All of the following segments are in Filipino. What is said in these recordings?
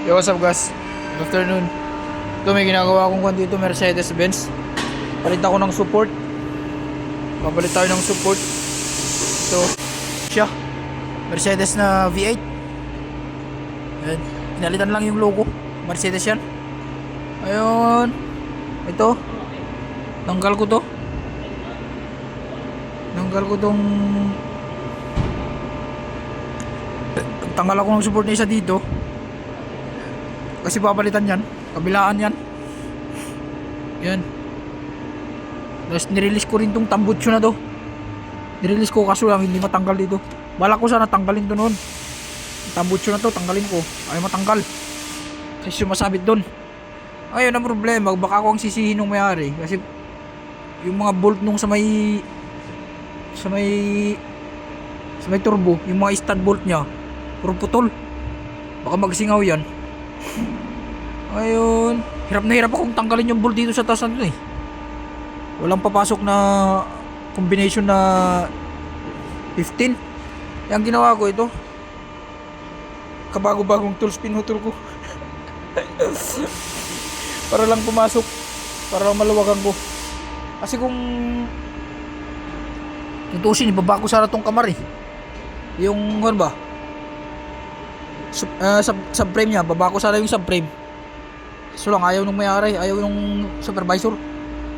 Yo, what's up guys? Good afternoon. Ito may ginagawa akong kwan dito, Mercedes-Benz. Palit ako ng support. Papalit tayo ng support. Ito, siya. Mercedes na V8. Ayan. Pinalitan lang yung logo. Mercedes yan. Ayun. Ito. Tanggal ko to. Tanggal ko tong... Tanggal ako ng support na isa dito. Kasi papalitan yan. Kabilaan yan. Yan. Tapos nirelease ko rin tong tambutso na to. Nirelease ko kaso lang hindi matanggal dito. Balak ko sana tanggalin to noon. Tambutso na to tanggalin ko. Ay matanggal. Kasi sumasabit doon. Ayun ang problema. Baka ako ang sisihin ng may-ari. Kasi yung mga bolt nung sa may turbo, yung mga stud bolt niya puro putol. Baka magsingaw yan. Ayun, hirap na hirap akong tanggalin yung bolt dito sa taas na eh. Walang papasok na combination na 15. Yang ginawa ko ito, kabago-bagong tools pinutol ko. Para lang pumasok, para lang maluwagan ko. Kasi kung tutusin, ibaba ko sana tong kamar eh. Yung ano ba, subframe niya, baba ko sana yung subframe. So lang ayaw nung may-ari, ayaw nung supervisor.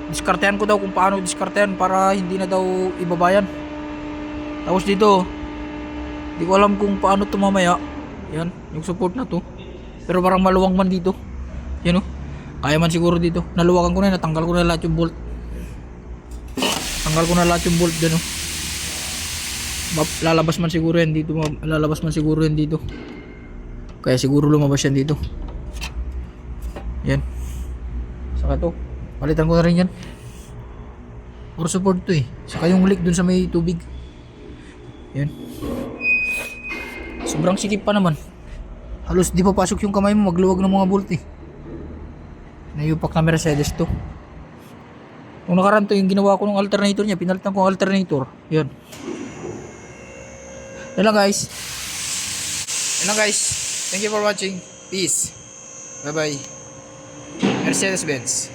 Diskartehan ko daw kung paano diskartehan para hindi na daw ibabayan. Tapos dito, di ko alam kung paano ito mamaya. Yan, yung support na to. Pero parang maluwang man dito. Yan o, kaya man siguro dito. Naluwagan ko na, natanggal ko na lahat yung bolt. Tanggal ko na lahat yung bolt dyan o. Lalabas man siguro yan dito. Lalabas man siguro yan dito. Kaya siguro lumabas yan dito. Yan. Saka to, palitan ko na rin yan. For support to eh. Saka yung leak dun sa may tubig. Yan. Sobrang sikip pa naman. Halos di pa pasok yung kamay mo, magluwag ng mga bolt eh. Nayupak na Mercedes to. Nung nakaraan to, yung ginawa ko ng alternator niya, pinalitan ko ang alternator. Yan. Yan lang guys. Yan lang guys. Thank you for watching. Peace. Bye bye. Mercedes-Benz.